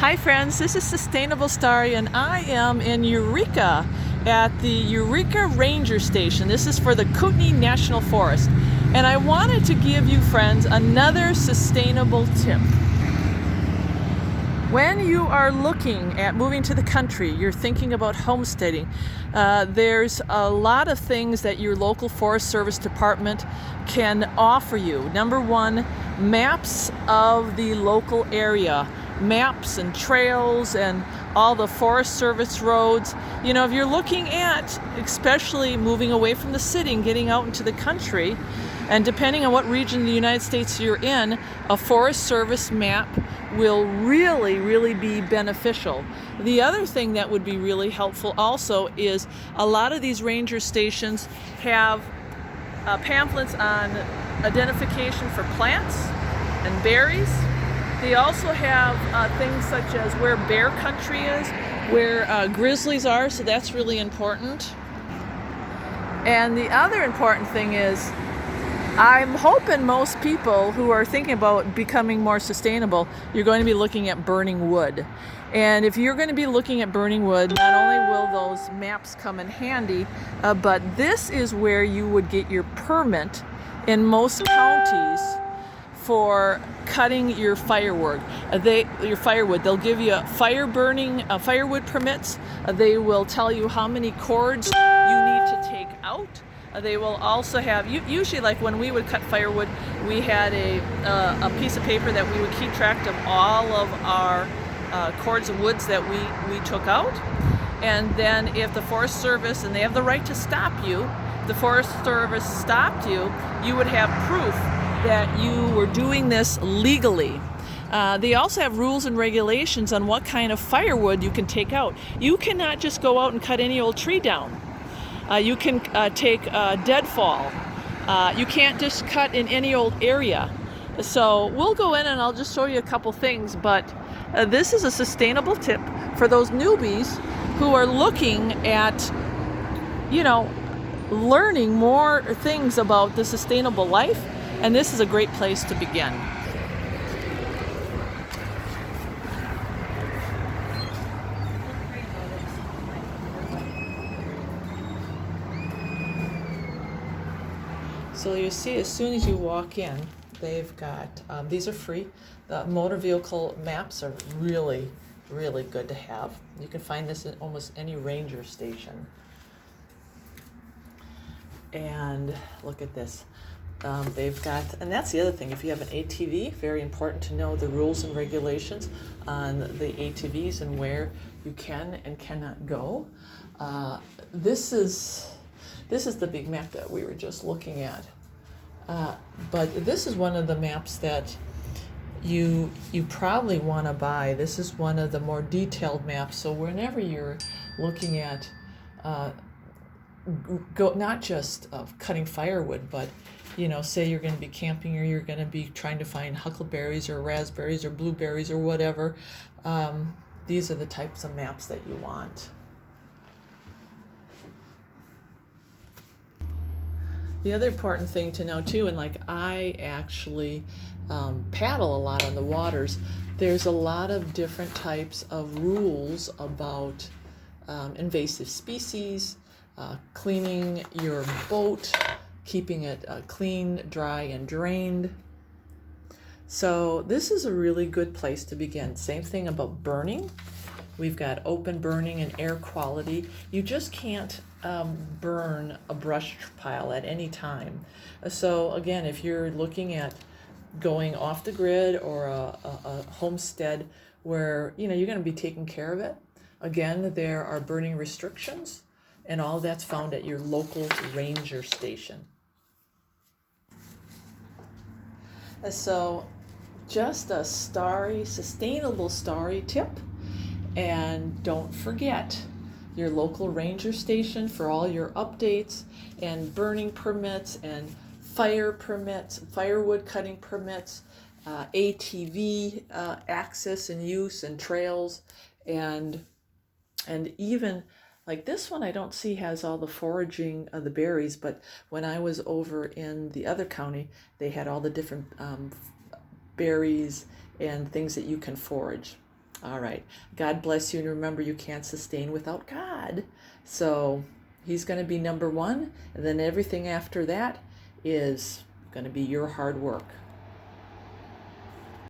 Hi friends, this is Sustainable Starry and I am in Eureka at the Eureka Ranger Station. This is for the Kootenai National Forest. And I wanted to give you friends another sustainable tip. When you are looking at moving to the country, you're thinking about homesteading, there's a lot of things that your local Forest Service department can offer you. Number one, maps of the local area. Maps and trails and all the Forest Service roads. You know, if you're looking at, especially moving away from the city and getting out into the country, and depending on what region of the United States you're in, a Forest Service map will really be beneficial. The other thing that would be really helpful also is a lot of these ranger stations have pamphlets on identification for plants and berries. They also have things such as where bear country is, where grizzlies are, so that's really important. And the other important thing is, I'm hoping most people who are thinking about becoming more sustainable, you're going to be looking at burning wood. And if you're going to be looking at burning wood, not only will those maps come in handy, but this is where you would get your permit in most counties for cutting your firewood. They'll give you firewood permits. They will tell you how many cords you need to take out. They will also have, usually like when we would cut firewood, we had a piece of paper that we would keep track of all of our cords of woods that we took out. And then if the Forest Service, and they have the right to stop you, the Forest Service stopped you, you would have proof that you were doing this legally. They also have rules and regulations on what kind of firewood you can take out. You cannot just go out and cut any old tree down. You can take deadfall. You can't just cut in any old area. So we'll go in and I'll just show you a couple things, but this is a sustainable tip for those newbies who are looking at, learning more things about the sustainable life, and this is a great place to begin. So you see, as soon as you walk in, they've got, these are free. The motor vehicle maps are really good to have. You can find this in almost any ranger station. And look at this. They've got, and that's the other thing, if you have an ATV, very important to know the rules and regulations on the ATVs and where you can and cannot go. This is the big map that we were just looking at. But this is one of the maps that you probably want to buy. This is one of the more detailed maps. So whenever you're looking at not just cutting firewood, but say you're going to be camping or you're going to be trying to find huckleberries or raspberries or blueberries or whatever, these are the types of maps that you want. The other important thing to know too, and like I actually paddle a lot on the waters, there's a lot of different types of rules about invasive species, cleaning your boat, keeping it clean, dry, and drained. So this is a really good place to begin. Same thing about burning. We've got open burning and air quality. You just can't burn a brush pile at any time. So again, if you're looking at going off the grid or a homestead where you're going to be taking care of it, again, there are burning restrictions, and all that's found at your local ranger station. So just a sustainable starry tip. And don't forget your local ranger station for all your updates and burning permits and fire permits, firewood cutting permits, ATV access and use and trails, and even like this one I don't see has all the foraging of the berries, but when I was over in the other county, they had all the different berries and things that you can forage. All right. God bless you. And remember, you can't sustain without God. So He's going to be number one. And then everything after that is going to be your hard work.